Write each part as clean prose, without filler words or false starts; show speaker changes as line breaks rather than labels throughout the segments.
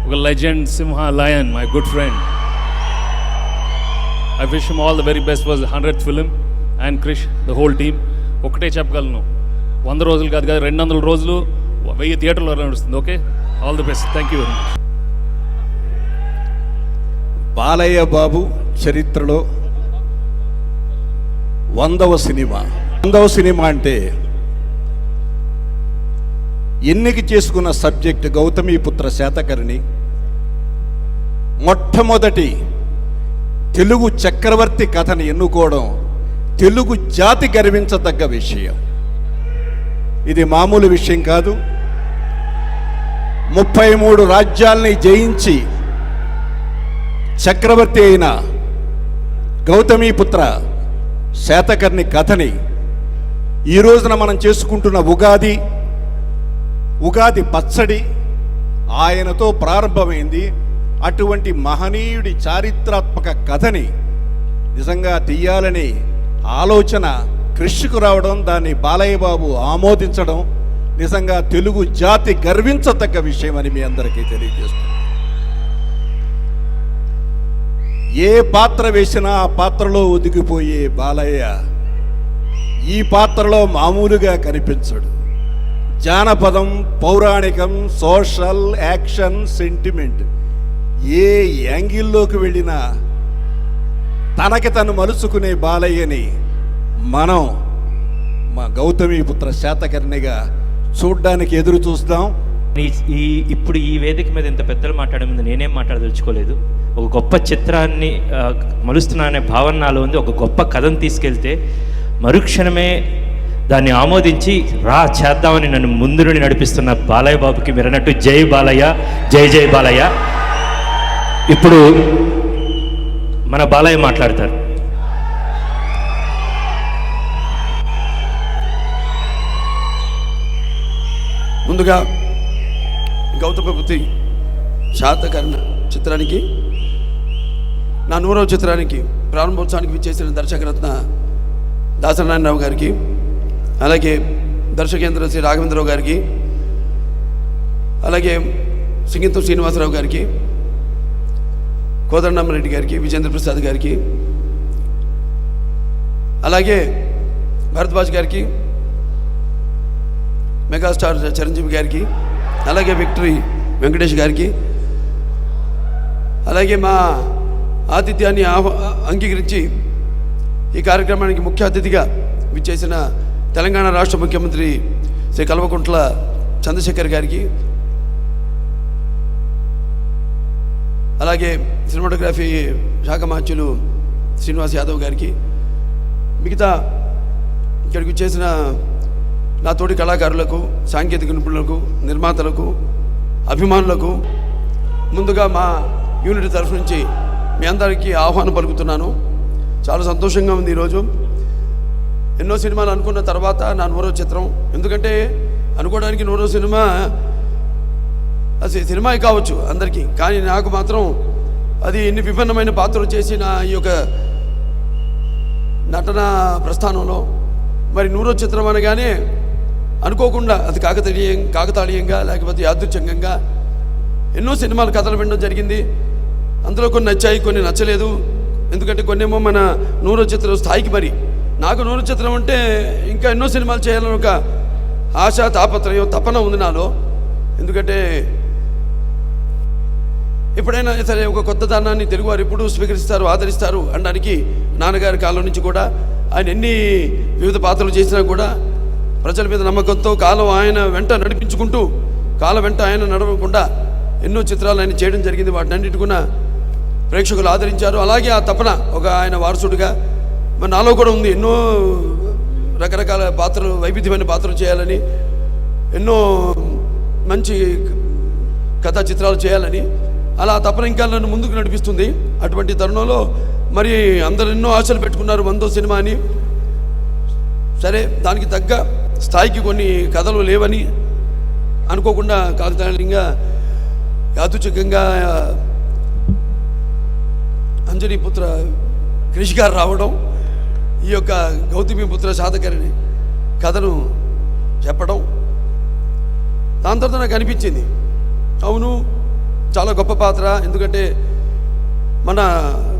ఒక legend Simha lion, my good friend. I wish him all the very best for 100th film and Krish, the whole team. ఒకటే చెప్పగలను, 100 రోజులు కాదు 200 రోజులు 1000 థియేటర్లో నడుస్తుంది. Okay, all the best. Thank you very much.
Balayya Babu చరిత్రలో 100వ సినిమా. 100వ సినిమా అంటే ఎన్నిక చేసుకున్న సబ్జెక్ట్ గౌతమీపుత్ర శాతకర్ణి. మొట్టమొదటి తెలుగు చక్రవర్తి కథను ఎన్నుకోవడం తెలుగు జాతి గర్వించదగ్గ విషయం. ఇది మామూలు విషయం కాదు. 33 రాజ్యాల్ని జయించి చక్రవర్తి అయిన గౌతమీపుత్ర శాతకర్ణి కథని ఈ రోజున మనం చేసుకుంటున్న ఉగాది పచ్చడి ఆయనతో ప్రారంభమైంది. అటువంటి మహనీయుడి చారిత్రాత్మక కథని నిజంగా తీయాలని ఆలోచన కృషికు రావడం, దాన్ని బాలయ్య బాబు ఆమోదించడం నిజంగా తెలుగు జాతి గర్వించదగ్గ విషయం అని మీ అందరికీ తెలియజేస్తుంది. ఏ పాత్ర వేసినా ఆ పాత్రలో ఒదిగిపోయే బాలయ్య ఈ పాత్రలో మామూలుగా కనిపించడు. జానపదం, పౌరాణికం, సోషల్, యాక్షన్, సెంటిమెంట్ ఏ యాంగిల్లోకి వెళ్ళినా తనకి తను మలుచుకునే బాలయ్యని మనం మా గౌతమీపుత్ర శాతకర్ణిగా చూడ్డానికి ఎదురు చూస్తాం.
ఇప్పుడు ఈ వేదిక మీద ఇంత పెద్దలు మాట్లాడే ముందు నేనేం మాట్లాడదలుచుకోలేదు. ఒక గొప్ప చిత్రాన్ని మలుస్తున్నా అనే భావన నాలో ఉంది. ఒక గొప్ప కథను తీసుకెళ్తే మరుక్షణమే దాన్ని ఆమోదించి చేద్దామని నన్ను ముందు నుండి నడిపిస్తున్న బాలయ్య బాబుకి మీరు అన్నట్టు జై బాలయ్య, జై జై బాలయ్య. ఇప్పుడు మన బాలయ్య మాట్లాడతారు.
ముందుగా గౌతమీపుత్ర శాతకర్ణి చిత్రానికి, నా 100వ చిత్రానికి ప్రారంభోత్సవానికి విచ్చేసిన దర్శకరత్న దాసనారాయణరావు గారికి, అలాగే దర్శకేంద్ర శ్రీ రాఘవేంద్రరావు గారికి, అలాగే సింగీతం శ్రీనివాసరావు గారికి, కోదండరామరెడ్డి గారికి, విజేంద్ర ప్రసాద్ గారికి, అలాగే భరద్వాజ్ గారికి, మెగాస్టార్ చిరంజీవి గారికి, అలాగే విక్టరీ వెంకటేష్ గారికి, అలాగే మా ఆతిథ్యాన్ని అంగీకరించి ఈ కార్యక్రమానికి ముఖ్య అతిథిగా విచ్చేసిన తెలంగాణ రాష్ట్ర ముఖ్యమంత్రి శ్రీ కల్వకుంట్ల చంద్రశేఖర్ గారికి, అలాగే సినిమాటోగ్రఫీ శాఖ మార్చులు శ్రీనివాస్ యాదవ్ గారికి, మిగతా ఇక్కడికి విచ్చేసిన నా తోటి కళాకారులకు, సాంకేతిక నిపుణులకు, నిర్మాతలకు, అభిమానులకు ముందుగా మా యూనిట్ తరఫు నుంచి మీ అందరికీ ఆహ్వానం పలుకుతున్నాను. చాలా సంతోషంగా ఉంది ఈరోజు. ఎన్నో సినిమాలు అనుకున్న తర్వాత నా 100వ చిత్రం. ఎందుకంటే అనుకోవడానికి 100వ సినిమా అది సినిమా కావచ్చు అందరికీ, కానీ నాకు మాత్రం అది ఎన్ని విభిన్నమైన పాత్రలు చేసి నా ఈ యొక్క నటన ప్రస్థానంలో మరి 100వ చిత్రం అనగానే అనుకోకుండా అది కాకతాళీయంగా లేకపోతే యాదృచ్ఛికంగా ఎన్నో సినిమాలు కథలు వినడం జరిగింది. అందులో కొన్ని నచ్చాయి, కొన్ని నచ్చలేదు. ఎందుకంటే కొన్నేమో మన 100వ చిత్రం స్థాయికి, మరి నాకు 100వ చిత్రం అంటే ఇంకా ఎన్నో సినిమాలు చేయాలని ఒక ఆశ, తాపత్రయం, తపన ఉంది నాలో. ఎందుకంటే ఎప్పుడైనా సరే ఒక కొత్త దానాన్ని తెలుగువారు ఎప్పుడు స్వీకరిస్తారు, ఆదరిస్తారు అనడానికి నాన్నగారి కాలం నుంచి కూడా ఆయన ఎన్ని వివిధ పాత్రలు చేసినా కూడా ప్రజల మీద నమ్మకంతో కాలం ఆయన వెంట నడిపించుకుంటూ, కాలం వెంట ఆయన నడవకుండా ఎన్నో చిత్రాలు ఆయన చేయడం జరిగింది. వాటినన్నిటి కూడా ప్రేక్షకులు ఆదరించారు. అలాగే ఆ తపన ఒక ఆయన వారసుడిగా మరి నాలో కూడా ఉంది. ఎన్నో రకరకాల పాత్రలు, వైవిధ్యమైన పాత్రలు చేయాలని, ఎన్నో మంచి కథా చిత్రాలు చేయాలని, అలా తపన ఇంకా నన్ను ముందుకు నడిపిస్తుంది. అటువంటి తరుణంలో మరి అందరు ఎన్నో ఆశలు పెట్టుకున్నారు 100వ సినిమా అని. సరే, దానికి తగ్గ స్థాయికి కొన్ని కథలు లేవని అనుకోకుండా కాకతాళీయంగా యాదృచ్ఛికంగా అంజనీపుత్ర క్రిష్ గారు రావడం, ఈ యొక్క గౌతమీపుత్ర శాతకర్ణి కథను చెప్పడం, దాని తర్వాత నాకు అనిపించింది, అవును చాలా గొప్ప పాత్ర. ఎందుకంటే మన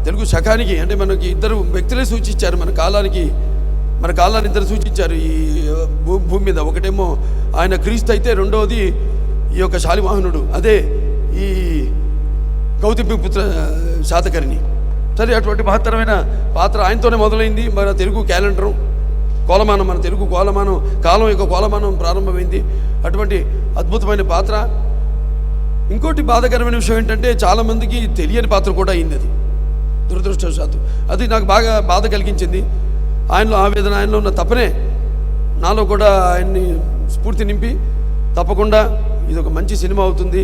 తెలుగు శకానికి అంటే మనకి ఇద్దరు వ్యక్తులే సూచించారు, మన కాలాన్ని ఇద్దరు సూచించారు ఈ భూమి మీద. ఒకటేమో ఆయన క్రీస్తు అయితే రెండవది ఈ యొక్క శాలివాహనుడు, అదే ఈ గౌతమిపుత్ర శాతకర్ణి. సరే, అటువంటి మహత్తరమైన పాత్ర ఆయనతోనే మొదలైంది. మన తెలుగు క్యాలెండరు కోలమానం, మన తెలుగు కోలమానం కాలం యొక్క కోలమానం ప్రారంభమైంది. అటువంటి అద్భుతమైన పాత్ర. ఇంకోటి బాధాకరమైన విషయం ఏంటంటే చాలామందికి తెలియని పాత్ర కూడా అయింది అది, దురదృష్టవశాత్తు. అది నాకు బాగా బాధ కలిగించింది. ఆయనలో ఆవేదన, ఆయనలో ఉన్న తపనే నాలో కూడా ఆయన్ని స్ఫూర్తి నింపి తప్పకుండా ఇది ఒక మంచి సినిమా అవుతుంది.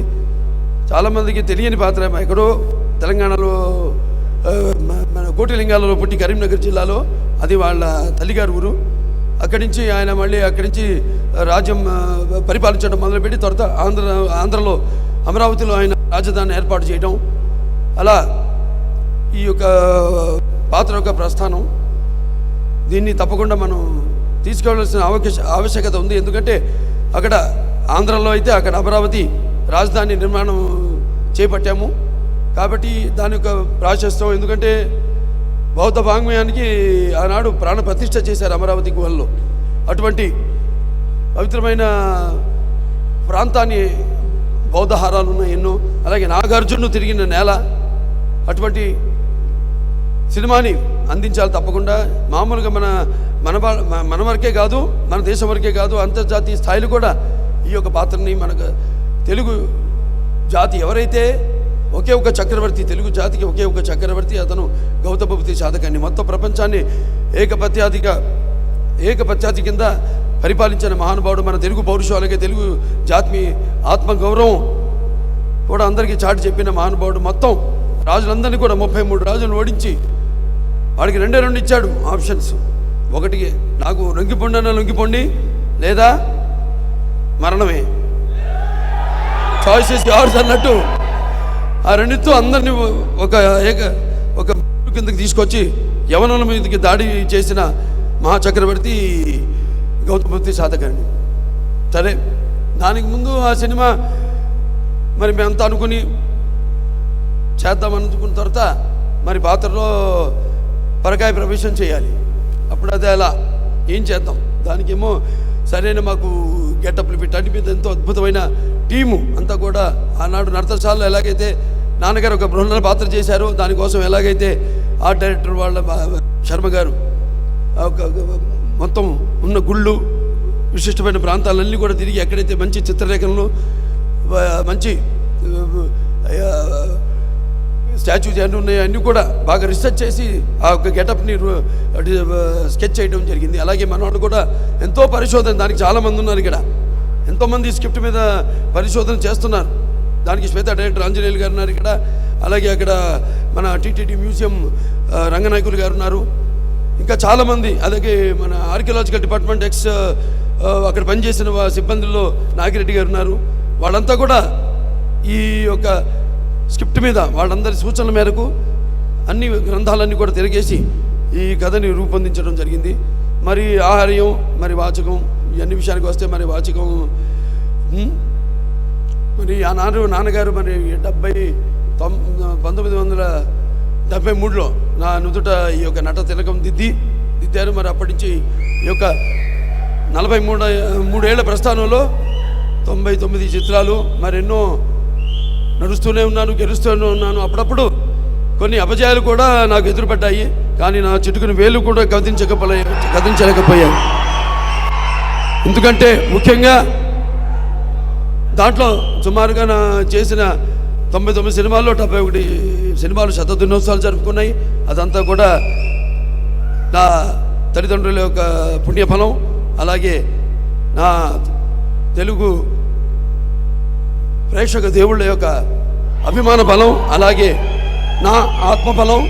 చాలామందికి తెలియని పాత్ర. ఎక్కడో తెలంగాణలో మన కోటిలింగాలలో పుట్టి కరీంనగర్ జిల్లాలో, అది వాళ్ళ తల్లిగారి ఊరు. అక్కడి నుంచి ఆయన మళ్ళీ అక్కడి నుంచి రాజ్యం పరిపాలించడం మొదలుపెట్టి తర్వాత ఆంధ్రలో అమరావతిలో ఆయన రాజధాని ఏర్పాటు చేయడం, అలా ఈ యొక్క పాత్ర యొక్క ప్రస్థానం. దీన్ని తప్పకుండా మనం తీసుకెళ్లాల్సిన ఆవశ్యకత ఉంది. ఎందుకంటే అక్కడ ఆంధ్రలో అయితే అక్కడ అమరావతి రాజధాని నిర్మాణం చేపట్టాము కాబట్టి దాని యొక్క ప్రాశస్త్యం. ఎందుకంటే బౌద్ధ వాంగ్మయానికి ఆనాడు ప్రాణ ప్రతిష్ఠ చేశారు అమరావతి గుహల్లో. అటువంటి పవిత్రమైన ప్రాంతాన్ని బౌద్ధహారాలు ఉన్నాయి ఎన్నో. అలాగే నాగార్జునుడు తిరిగిన నేల. అటువంటి సినిమాని అందించాలి తప్పకుండా. మామూలుగా మన వరకే కాదు, మన దేశం వరకే కాదు, అంతర్జాతీయ స్థాయిలో కూడా ఈ యొక్క పాత్రని మనకు తెలుగు జాతి ఎవరైతే ఒకే ఒక చక్రవర్తి, తెలుగు జాతికి ఒకే ఒక చక్రవర్తి, అతను గౌతమిపుత్ర శాతకర్ణి. మొత్తం ప్రపంచాన్ని ఏకపత్యాది కింద పరిపాలించిన మహానుభావుడు మన తెలుగు పౌరుషం. అలాగే తెలుగు జాతి ఆత్మగౌరవం కూడా అందరికీ చాటి చెప్పిన మహానుభావుడు. మొత్తం రాజులందరినీ కూడా 33 రాజులను ఓడించి వాడికి 2 ఇచ్చాడు ఆప్షన్స్. ఒకటి, నాకు లొంగిపోండి లేదా మరణమే, చాయిసెస్ యార్స్ అన్నట్టు. ఆ రెండితో అందరినీ ఒక కిందకి తీసుకొచ్చి యవనుల మీదకి దాడి చేసిన మహాచక్రవర్తి గౌతమిపుత్ర శాతకర్ణి. సరే, దానికి ముందు ఆ సినిమా మరి మేమంతా అనుకుని చేద్దామనుకున్న తర్వాత మరి పాత్రలో పరకాయ ప్రవేశం చేయాలి. అప్పుడు అదే అలా ఏం చేద్దాం, దానికేమో సరైన మాకు గెటప్లు పెట్టండి మీద ఎంతో అద్భుతమైన టీము అంతా కూడా. ఆనాడు నర్తశాలలో ఎలాగైతే నాన్నగారు ఒక బృహన్న పాత్ర చేశారో దానికోసం ఎలాగైతే ఆర్ట్ డైరెక్టర్ వాళ్ళ శర్మ గారు మొత్తం ఉన్న గుళ్ళు విశిష్టమైన ప్రాంతాలన్నీ కూడా తిరిగి ఎక్కడైతే మంచి చిత్రలేఖనలు, మంచి స్టాచ్యూస్ అన్నీ ఉన్నాయో అన్నీ కూడా బాగా రీసెర్చ్ చేసి ఆ యొక్క గెటప్ని స్కెచ్ చేయడం జరిగింది. అలాగే మనవాళ్ళు కూడా ఎంతో పరిశోధన, దానికి చాలామంది ఉన్నారు ఇక్కడ, ఎంతోమంది స్క్రిప్ట్ మీద పరిశోధన చేస్తున్నారు. దానికి శ్వేత డైరెక్టర్ ఆంజనేయులు గారు ఉన్నారు ఇక్కడ. అలాగే అక్కడ మన టీటీడీ మ్యూజియం రంగనాయకులు గారు ఉన్నారు. ఇంకా చాలామంది, అలాగే మన ఆర్కియలాజికల్ డిపార్ట్మెంట్ అక్కడ పనిచేసిన సిబ్బందుల్లో నాగిరెడ్డి గారు ఉన్నారు. వాళ్ళంతా కూడా ఈ యొక్క స్క్రిప్ట్ మీద వాళ్ళందరి సూచనల మేరకు అన్ని గ్రంథాలన్నీ కూడా తిరిగేసి ఈ కథని రూపొందించడం జరిగింది. మరి ఆహార్యం, మరి వాచకం, ఇవన్నీ విషయానికి వస్తే మరి వాచకం మరి నాన్నగారు మరి 1973లో నా నుదుట ఈ యొక్క నట తిలకం దిద్దారు. మరి అప్పటి నుంచి ఈ యొక్క 43 ఏళ్ల ప్రస్థానంలో 99 చిత్రాలు, మరి ఎన్నో నడుస్తూనే ఉన్నాను, గెలుస్తూనే ఉన్నాను. అప్పుడప్పుడు కొన్ని అపజయాలు కూడా నాకు ఎదురుపడ్డాయి, కానీ నా చిటుకుని వేలు కూడా కదించలేకపోయాను. ఎందుకంటే ముఖ్యంగా దాంట్లో సుమారుగా నా చేసిన 99 సినిమాల్లో 71 సినిమాలు శతదినోత్సవాలు జరుపుకున్నాయి. అదంతా కూడా నా తల్లిదండ్రుల యొక్క పుణ్యఫలం, అలాగే నా తెలుగు ప్రేక్షక దేవుళ్ళ యొక్క అభిమాన బలం, అలాగే నా ఆత్మబలం.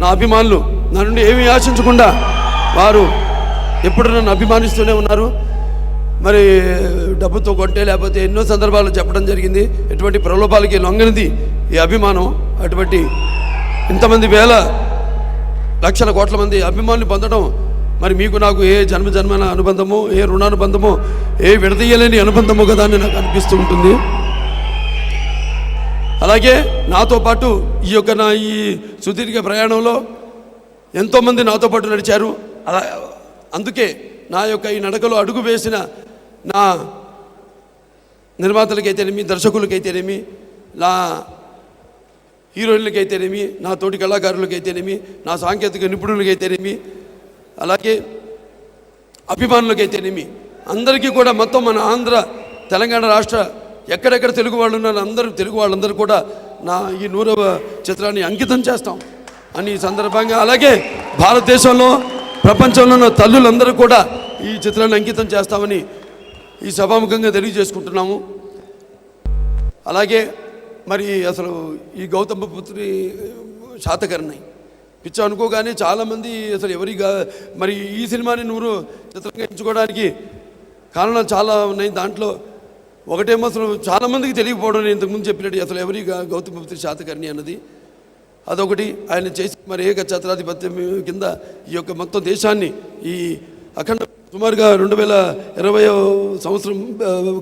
నా అభిమానులు నా నుండి ఏమీ ఆశించకుండా వారు ఎప్పుడు నన్ను అభిమానిస్తూనే ఉన్నారు. మరి డబ్బుతో కొంటే లేకపోతే ఎన్నో సందర్భాలు చెప్పడం జరిగింది. ఎటువంటి ప్రలోభాలకి లొంగనిది ఈ అభిమానం. అటువంటి ఇంతమంది వేల లక్షల కోట్ల మంది అభిమానులు పొందడం మరి మీకు నాకు ఏ జన్మజన్మన అనుబంధమో, ఏ రుణానుబంధమో, ఏ విడదీయలేని అనుబంధమో కదా అని నాకు అనిపిస్తూ ఉంటుంది. అలాగే నాతో పాటు ఈ యొక్క నా ఈ సుదీర్ఘ ప్రయాణంలో ఎంతోమంది నాతో పాటు నడిచారు. అలా అందుకే నా యొక్క ఈ నడకలో అడుగు వేసిన నా నిర్మాతలకైతేనేమి, దర్శకులకైతేనేమి, నా హీరోయిన్లకైతేనేమి, నా తోటి కళాకారులకైతేనేమి, నా సాంకేతిక నిపుణులకైతేనేమి, అలాగే అభిమానులకైతేనేమి, అందరికీ కూడా మొత్తం మన ఆంధ్ర తెలంగాణ రాష్ట్ర ఎక్కడెక్కడ తెలుగు వాళ్ళు ఉన్నారు అందరూ తెలుగు వాళ్ళందరూ కూడా నా ఈ 100వ చిత్రాన్ని అంకితం చేస్తాం అని ఈ సందర్భంగా, అలాగే భారతదేశంలో ప్రపంచంలో ఉన్న తల్లులందరూ కూడా ఈ చిత్రాన్ని అంకితం చేస్తామని ఈ సభాముఖంగా తెలియజేసుకుంటున్నాము. అలాగే మరి అసలు ఈ గౌతమపుత్రి శాతకర్ణి పిచ్చ అనుకోగానే చాలామంది అసలు మరి ఈ సినిమాని 100 చిత్రంగా ఎంచుకోవడానికి కారణాలు చాలా ఉన్నాయి. దాంట్లో ఒకటేమో అసలు చాలామందికి తెలియకపోవడం, నేను ఇంతకుముందు చెప్పినట్టు అసలు గౌతమపుత్రి శాతకర్ణి అన్నది అదొకటి. ఆయన చేసి మరి ఏకఛత్రాధిపత్యం కింద ఈ యొక్క మొత్తం దేశాన్ని ఈ అఖండ సుమారుగా 2020వ సంవత్సరం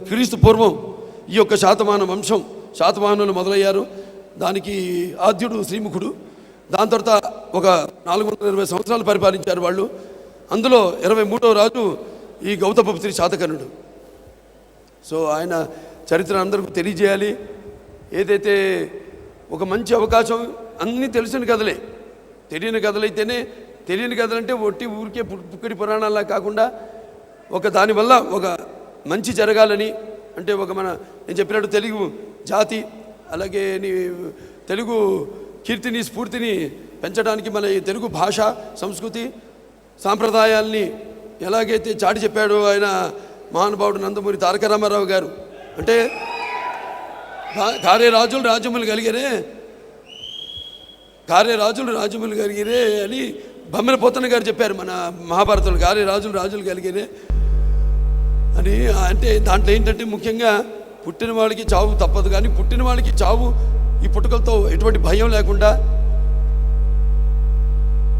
క్రీస్తు పూర్వం ఈ యొక్క శాతవాహనులు మొదలయ్యారు. దానికి ఆద్యుడు శ్రీముఖుడు. దాని తర్వాత ఒక 420 సంవత్సరాలు పరిపాలించారు వాళ్ళు. అందులో 23వ రాజు ఈ గౌతమపుత్రి శాతకర్ణుడు. సో ఆయన చరిత్ర అందరికీ తెలియజేయాలి. ఏదైతే ఒక మంచి అవకాశం, అన్నీ తెలిసిన కథలే, తెలియని కథలంటే ఊరికే పుక్కడి పురాణాలా కాకుండా ఒక దానివల్ల ఒక మంచి జరగాలని, అంటే ఒక నేను చెప్పినట్టు తెలుగు జాతి, అలాగే తెలుగు కీర్తిని స్ఫూర్తిని పెంచడానికి మన తెలుగు భాష, సంస్కృతి, సాంప్రదాయాల్ని ఎలాగైతే చాటి చెప్పాడో ఆయన మహానుభావుడు నందమూరి తారక రామారావు గారు. అంటే కారే రాజులు రాజ్యములు కలిగిరే అని బొమ్మల పోతన్న గారు చెప్పారు మన మహాభారతంలో. కారే రాజులు కలిగిరే అని. అంటే దాంట్లో ఏంటంటే ముఖ్యంగా పుట్టిన వాళ్ళకి చావు తప్పదు, కానీ పుట్టిన వాళ్ళకి చావు ఈ పుట్టుకలతో ఎటువంటి భయం లేకుండా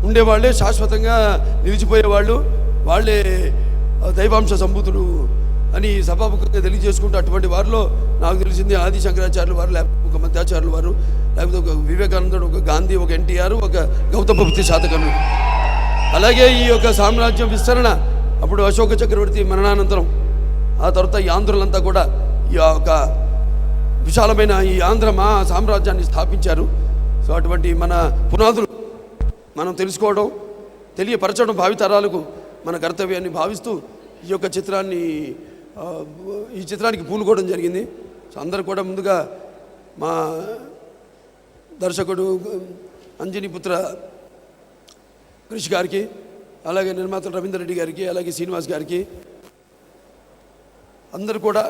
ఉండేవాళ్ళే శాశ్వతంగా నిలిచిపోయేవాళ్ళు, వాళ్ళే దైవాంశ సంభూతులు అని సభాముఖంగా తెలియజేసుకుంటూ, అటువంటి వారిలో నాకు తెలిసింది ఆది శంకరాచార్యులు వారు, లేకపోతే ఒక మధ్యాచార్యులు వారు, లేకపోతే ఒక వివేకానందుడు, ఒక గాంధీ, ఒక ఎన్టీఆర్, ఒక గౌతమపుత్రి శాతకర్ణుడు. అలాగే ఈ యొక్క సామ్రాజ్యం విస్తరణ అప్పుడు అశోక చక్రవర్తి మరణానంతరం ఆ తర్వాత ఈ ఆంధ్రులంతా కూడా ఈ యొక్క విశాలమైన ఈ ఆంధ్ర మహా సామ్రాజ్యాన్ని స్థాపించారు. సో అటువంటి మన పునాదులు మనం తెలుసుకోవడం, తెలియపరచడం భావితరాలకు మన కర్తవ్యాన్ని భావిస్తూ ఈ యొక్క చిత్రానికి పూనుకోవడం జరిగింది. సో అందరూ కూడా ముందుగా మా దర్శకుడు అంజనీపుత్ర క్రిష్ గారికి, అలాగే నిర్మాత రవీందర్ రెడ్డి గారికి, అలాగే శ్రీనివాస్ గారికి, అందరూ కూడా,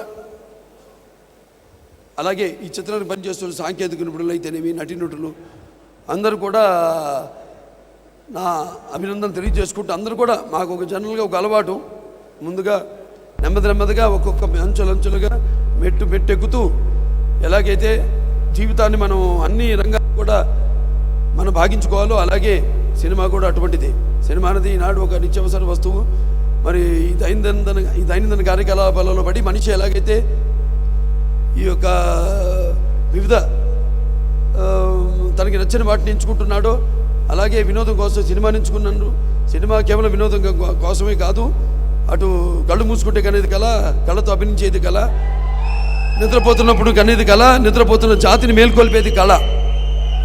అలాగే ఈ చిత్రాన్ని పనిచేస్తున్న సాంకేతిక నిపుణులు అయితేనేమి, నటీనటులు అందరూ కూడా నా అభినందన తెలియజేసుకుంటూ, అందరూ కూడా మాకు ఒక జనరల్గా ఒక అలవాటు, ముందుగా నెమ్మదిగా ఒక్కొక్క అంచులుగా మెట్టెక్కుతూ ఎలాగైతే జీవితాన్ని మనం అన్ని రంగాలు కూడా మనం భాగించుకోవాలో, అలాగే సినిమా కూడా అటువంటిది. సినిమా అనేది ఈనాడు ఒక నిత్యావసర వస్తువు. మరి ఈ దైనందిన కార్యకలాపాలలో పడి మనిషి ఎలాగైతే ఈ యొక్క వివిధ తనకి నచ్చిన వాటిని ఎంచుకుంటున్నాడో, అలాగే వినోదం కోసం సినిమాని ఎంచుకున్నాను. సినిమా కేవలం వినోదం కోసమే కాదు, అటు కళ్ళు మూసుకుంటే కనేది కళ, కళతో అభినయించేది కళ, నిద్రపోతున్నప్పుడు కనేది కళ, నిద్రపోతున్న జాతిని మేల్కొల్పేది కళ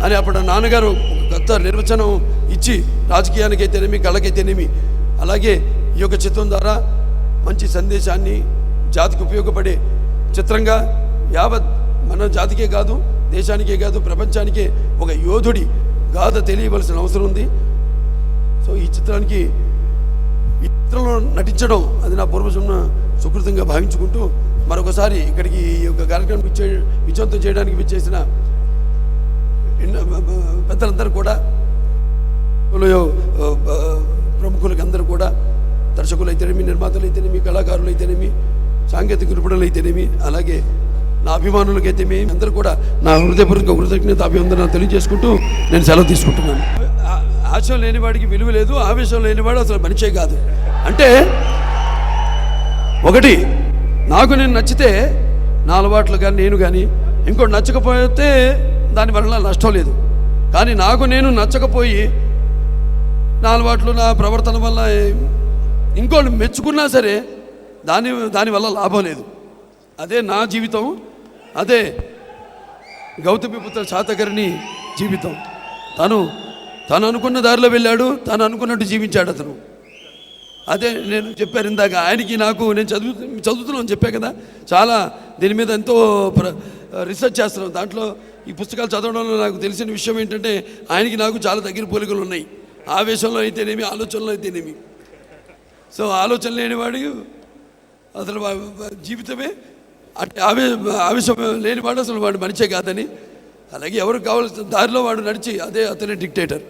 అని అప్పుడు నాన్నగారు కొత్త నిర్వచనం ఇచ్చి, రాజకీయానికైతేనేమి, కళకైతేనేమి, అలాగే ఈ యొక్క చిత్రం ద్వారా మంచి సందేశాన్ని, జాతికి ఉపయోగపడే చిత్రంగా యావత్ మన జాతికే కాదు, దేశానికే కాదు, ప్రపంచానికే ఒక యోధుడి గాథ తెలియవలసిన అవసరం ఉంది. సో ఈ చిత్రంలో నటించడం అది నా పూర్వజన్మ సుకృతంగా భావించుకుంటూ, మరొకసారి ఇక్కడికి ఈ యొక్క కార్యక్రమం విజయవంతం చేయడానికి విచ్చేసిన పెద్దలందరూ కూడా, ప్రముఖులకి అందరూ కూడా, దర్శకులు అయితేనేమి, నిర్మాతలు అయితేనేమి, కళాకారులు అయితేనేమి, సాంకేతిక నిపుణులు అయితేనేమి, అలాగే నా అభిమానులకైతేనేమి, అందరూ కూడా నా హృదయపూర్వక కృతజ్ఞత అభివందన తెలియజేసుకుంటూ నేను సెలవు తీసుకుంటున్నాను. ఆశయం లేనివాడికి విలువ లేదు, ఆవేశం లేనివాడు అసలు మనిషే కాదు. అంటే ఒకటి, నాకు నేను నచ్చితే నా అలవాట్లు కానీ, నేను కానీ ఇంకోటి నచ్చకపోతే దానివల్ల నష్టం లేదు. కానీ నాకు నేను నచ్చకపోయి నా అలవాట్లు నా ప్రవర్తన వల్ల ఇంకోటి మెచ్చుకున్నా సరే దానివల్ల లాభం లేదు. అదే నా జీవితం, అదే గౌతమిపుత్ర శాతకర్ణి జీవితం. తను అనుకున్న దారిలో వెళ్ళాడు, తను అనుకున్నట్టు జీవించాడు అతను. అదే నేను చెప్పాను ఇందాక, ఆయనకి నాకు నేను చదువుతున్నాను చెప్పా కదా, చాలా దీని మీద ఎంతో రీసెర్చ్ చేస్తున్నాం. దాంట్లో ఈ పుస్తకాలు చదవడంలో నాకు తెలిసిన విషయం ఏంటంటే ఆయనకి నాకు చాలా దగ్గర పోలికలు ఉన్నాయి. ఆవేశంలో అయితేనేమి, ఆలోచనలో అయితేనేమి. సో ఆలోచన లేనివాడు అసలు జీవితమే అంటే ఆవేశం లేనివాడు అసలు వాడు మనిషే కాదని. అలాగే ఎవరికి కావాల్సిన దారిలో వాడు నడిచి, అదే అతనే డిక్టేటర్.